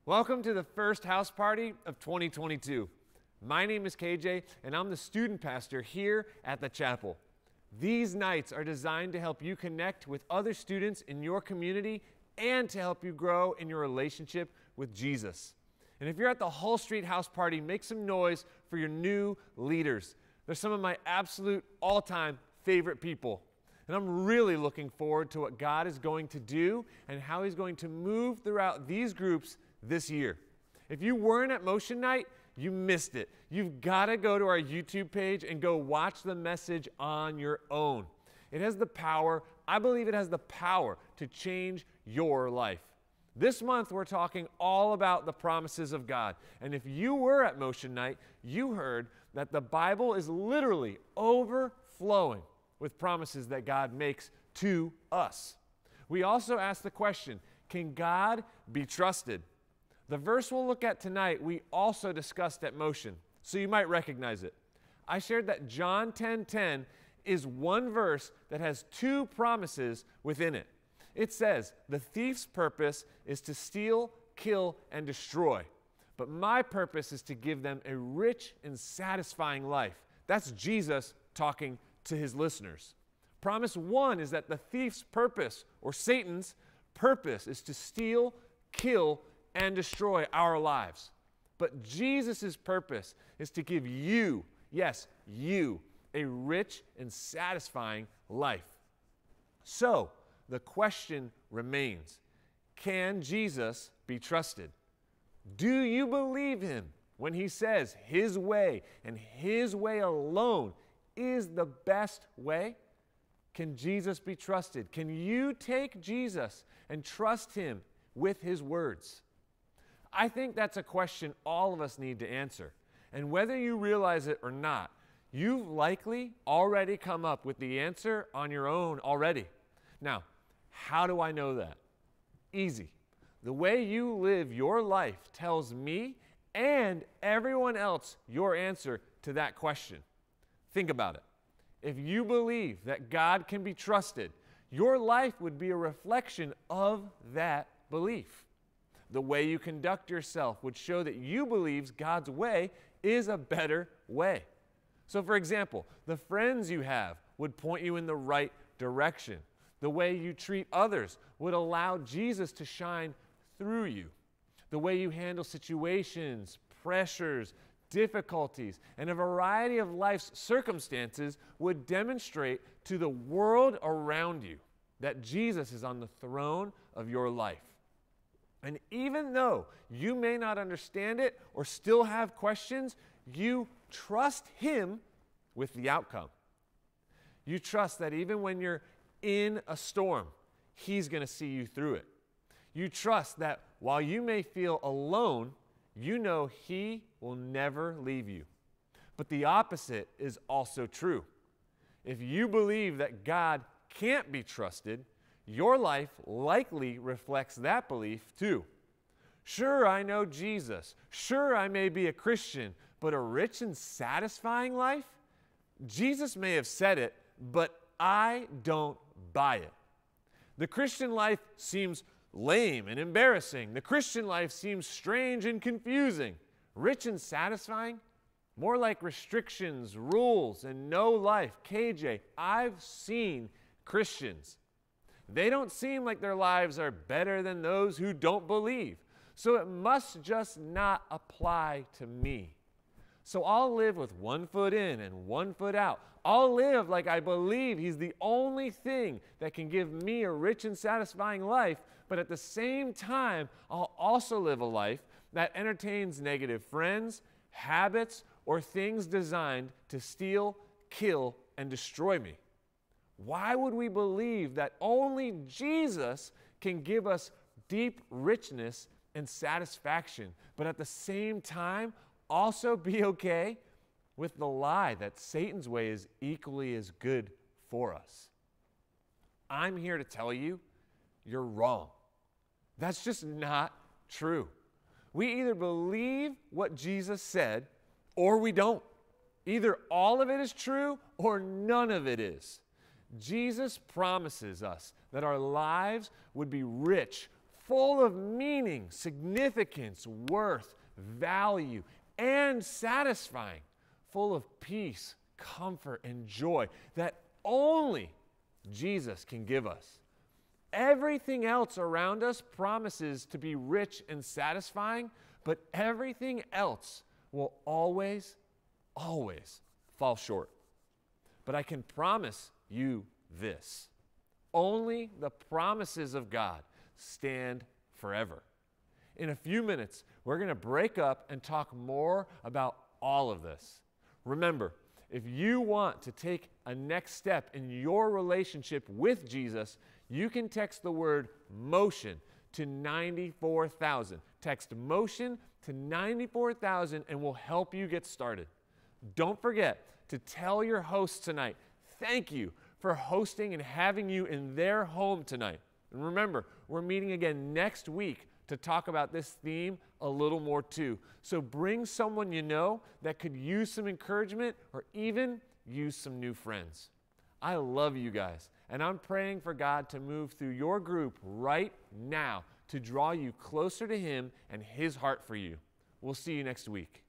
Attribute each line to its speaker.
Speaker 1: Welcome to the first house party of 2022. My name is KJ, and I'm the student pastor here at the chapel. These nights are designed to help you connect with other students in your community and to help you grow in your relationship with Jesus. And if you're at the Hull Street house party, make some noise for your new leaders. They're some of my absolute all-time favorite people. And I'm really looking forward to what God is going to do and how He's going to move throughout these groups this year. If you weren't at Motion Night, you missed it. You've got to go to our YouTube page and go watch the message on your own. It has the power, I believe it has the power to change your life. This month, we're talking all about the promises of God. And if you were at Motion Night, you heard that the Bible is literally overflowing with promises that God makes to us. We also asked the question, can God be trusted? The verse we'll look at tonight, we also discussed at Motion, so you might recognize it. I shared that John 10:10 is one verse that has two promises within it. It says, the thief's purpose is to steal, kill, and destroy. But my purpose is to give them a rich and satisfying life. That's Jesus talking to his listeners. Promise one is that the thief's purpose, or Satan's purpose, is to steal, kill, and destroy our lives. But Jesus' purpose is to give you, yes, you, a rich and satisfying life. So, the question remains, can Jesus be trusted? Do you believe him when he says his way and his way alone is the best way? Can Jesus be trusted? Can you take Jesus and trust him with his words? I think that's a question all of us need to answer. And whether you realize it or not, you've likely already come up with the answer on your own already. Now, how do I know that? Easy. The way you live your life tells me and everyone else your answer to that question. Think about it. If you believe that God can be trusted, your life would be a reflection of that belief. The way you conduct yourself would show that you believe God's way is a better way. So, for example, the friends you have would point you in the right direction. The way you treat others would allow Jesus to shine through you. The way you handle situations, pressures, difficulties, and a variety of life's circumstances would demonstrate to the world around you that Jesus is on the throne of your life. And even though you may not understand it or still have questions, you trust him with the outcome. You trust that even when you're in a storm, he's going to see you through it. You trust that while you may feel alone, you know he will never leave you. But the opposite is also true. If you believe that God can't be trusted, your life likely reflects that belief too. Sure, I know Jesus. Sure, I may be a Christian, but a rich and satisfying life? Jesus may have said it, but I don't buy it. The Christian life seems lame and embarrassing. The Christian life seems strange and confusing. Rich and satisfying? More like restrictions, rules, and no life. KJ, I've seen Christians. They don't seem like their lives are better than those who don't believe. So it must just not apply to me. So I'll live with one foot in and one foot out. I'll live like I believe he's the only thing that can give me a rich and satisfying life, but at the same time, I'll also live a life that entertains negative friends, habits, or things designed to steal, kill, and destroy me. Why would we believe that only Jesus can give us deep richness and satisfaction, but at the same time also be okay with the lie that Satan's way is equally as good for us? I'm here to tell you, you're wrong. That's just not true. We either believe what Jesus said or we don't. Either all of it is true or none of it is. Jesus promises us that our lives would be rich, full of meaning, significance, worth, value, and satisfying, full of peace, comfort, and joy that only Jesus can give us. Everything else around us promises to be rich and satisfying, but everything else will always, always fall short. But I can promise you this: only the promises of God stand forever. In a few minutes, we're going to break up and talk more about all of this. Remember, if you want to take a next step in your relationship with Jesus, you can text the word MOTION to 94,000. Text MOTION to 94,000 and we'll help you get started. Don't forget to tell your hosts tonight, thank you for hosting and having you in their home tonight. And remember, we're meeting again next week to talk about this theme a little more too. So bring someone you know that could use some encouragement or even use some new friends. I love you guys, and I'm praying for God to move through your group right now to draw you closer to Him and His heart for you. We'll see you next week.